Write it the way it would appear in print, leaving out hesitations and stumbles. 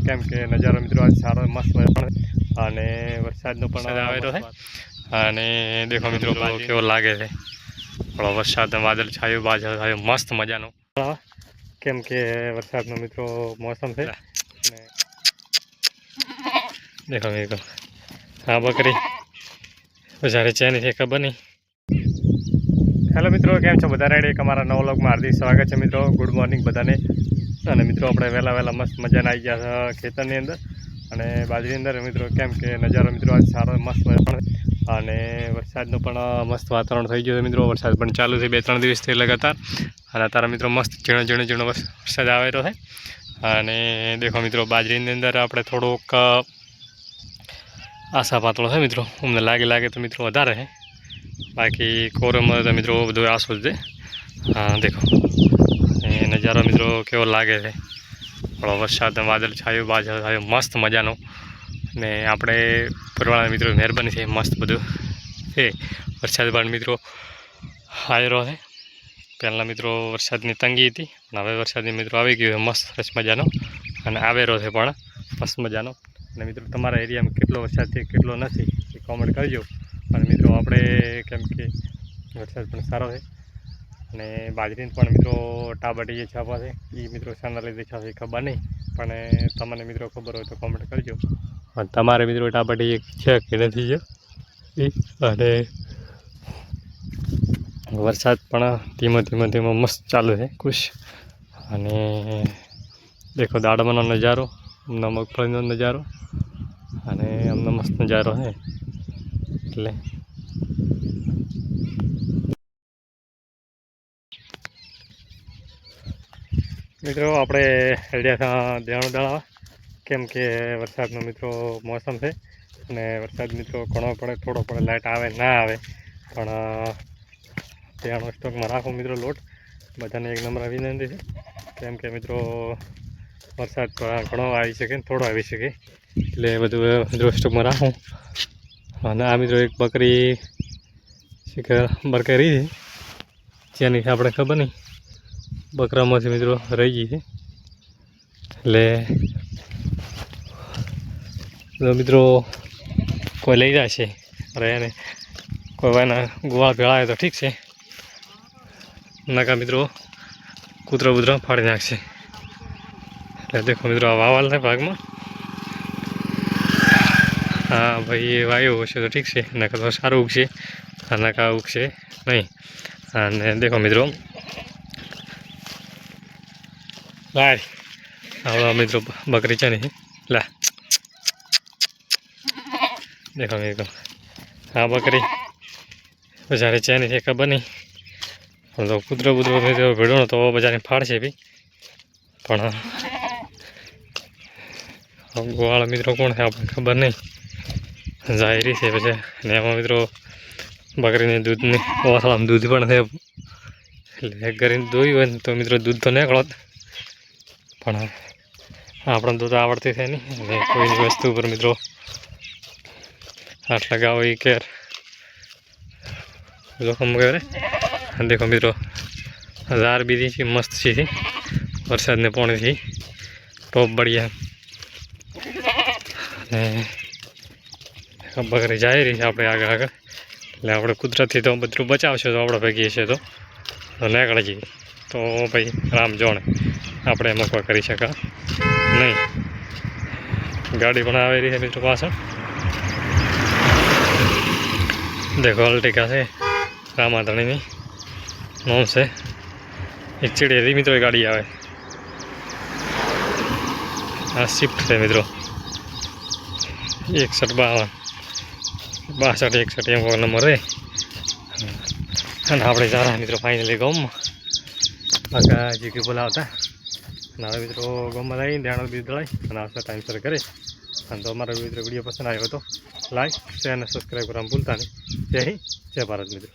કેમ કે નજારો મિત્રો આજ સારો મસ્ત પણ અને વરસાદનો પણ આવેલો છે અને દેખો મિત્રો કેવો લાગે છે થોડો વરસાદ વાદળ છાયું મસ્ત મજાનો કેમ કે વરસાદનો મિત્રો મોસમ છે ને દેખો મિત્રો હા બકરી જ્યારે ચેની છે ખબર નહીં. હેલો મિત્રો, કેમ છો બધા? રેડી? અમારા નવા વ્લોગમાં હાર્દિક સ્વાગત છે મિત્રો. ગુડ મોર્નિંગ બધાને. અને મિત્રો આપણે વહેલા મસ્ત મજાના આવી ગયા ખેતરની અંદર અને બાજરીની અંદર મિત્રો. કેમ કે નજારો મિત્રો આજ સારો મસ્ત પણ અને વરસાદનું પણ મસ્ત વાતાવરણ થઈ ગયું છે મિત્રો. વરસાદ પણ ચાલુ છે 2-3 દિવસથી લગાતાર અને અત્યારે મિત્રો મસ્ત ઝીણો વરસાદ આવેલો છે. અને દેખો મિત્રો બાજરીની અંદર આપણે થોડોક આશા પાતળો છે મિત્રો. અમને લાગે તો મિત્રો વધારે છે, બાકી કોરમમાં તો મિત્રો બધું આસો જ છે. હા દેખો એ નજારો મિત્રો કેવો લાગે છે. થોડો વરસાદ વાદળ છાયું મસ્ત મજાનો ને આપણે પરવાળા મિત્રો મહેરબાની છે મસ્ત બધું છે. વરસાદ પણ મિત્રો આવેલો છે. પહેલાં મિત્રો વરસાદની તંગી હતી અને હવે વરસાદની મિત્રો આવી ગયો મસ્ત મજાનો અને આવેલો છે પણ મસ્ત મજાનો. અને મિત્રો તમારા એરિયામાં કેટલો વરસાદ છે કેટલો નથી એ કોમેન્ટ કરજો. અને મિત્રો આપણે કેમ કે વરસાદ પણ સારો છે અને બાજરીને પણ મિત્રો ટાબડી જે છાપા છે એ મિત્રો શાના લીધે છાપે ખબર નહીં, પણ તમને મિત્રો ખબર હોય તો કોમેન્ટ કરજો. અને તમારે મિત્રો ટાબડી છે કે નથી છે અને વરસાદ પણ ધીમો મસ્ત ચાલુ છે ખુશ. અને દેખો દાડમનો નજારો, અમને મગફળીનો નજારો અને અમને મસ્ત નજારો છે. એટલે મિત્રો આપણે રેડિયા દેણું દળાવા, કેમ કે વરસાદનો મિત્રો મોસમ છે અને વરસાદ મિત્રો ઘણો પડે થોડો પડે, લાઇટ આવે ના આવે, પણ દેણો સ્ટોકમાં રાખો મિત્રો. લોટ બધાને એક નંબર વિનંતી છે, કેમ કે મિત્રો વરસાદ ઘણો આવી શકે ને થોડો આવી શકે, એટલે બધું મિત્રો સ્ટોકમાં રાખું. અને આ મિત્રો એક બકરી બરકાઈ રહી છે, જેની આપણે ખબર નહીં, બકરામાંથી મિત્રો રહી ગઈ છે. એટલે મિત્રો કોઈ લઈ જાય છે અરે એને કોઈ વાયના ગુવાળ ભેળાય તો ઠીક છે, નકા મિત્રો કૂતરો બૂતરો ફાડી નાખશે. એટલે દેખો મિત્રો આ વાવાલ ભાગમાં હા ભાઈ એ વાયુ હશે તો ઠીક છે, નકા તો સારું ઉગશે, નકા ઉગશે નહીં. અને દેખો મિત્રો લાય આવડા મિત્રો બકરી છે ને લા દેખો મિત્રો હા બકરી બજારે છે ને ખબર નહીં, પણ તો કૂતરો બૂતરો ભેડો તો બજારે ફાડશે બી. પણ ગોવાળા મિત્રો કોણ છે આપણને ખબર નહીં, જાહેરી છે પછી. અને એમાં મિત્રો બકરીને દૂધને ઓસળામાં દૂધ પણ છે, એટલે કરીને દોયું હોય ને તો મિત્રો દૂધ તો નીકળો, પણ આપણને દૂધ આવડતી છે નહીં. અને કોઈની વસ્તુ ઉપર મિત્રો હાથ લગાવો એ કેર જોખમ કરે. દેખો મિત્રો ઝાર બીજી છે મસ્ત છે વરસાદને પાણીથી ટોપ બળિયા. અને બકરી જાય રહી છે આપણે આગળ, એટલે આપણે કુદરતથી તો બધું બચાવશે તો આપણે ભેગી છે તો નીકળી જઈએ તો ભાઈ રામ જોણે, આપણે એમાં કોઈ કરી શકા નહીં. ગાડી પણ આવી રહી છે મિત્રો પાછળ, દેખો અલ્ટિકા છે રામાધણીની નોમ છે. એક ચીડી મિત્રો ગાડી આવે, આ શિફ્ટ છે મિત્રો 6152 61 એમ કોઈ નંબર છે. અને આપણે જારા મિત્રો ફાઇનલી ગામમાં બાકાજી કે બોલાવતા, અને હવે મિત્રો ગામમાં આવીને દેણો બી દળાય અને આવતા ટાઈમસર કરે. અને તો અમારો મિત્રો વિડીયો પસંદ આવ્યો તો લાઈક શેર અને સબસ્ક્રાઈબ કરવાનું ભૂલતા નહીં. જય હિન્દ, જય ભારત મિત્રો.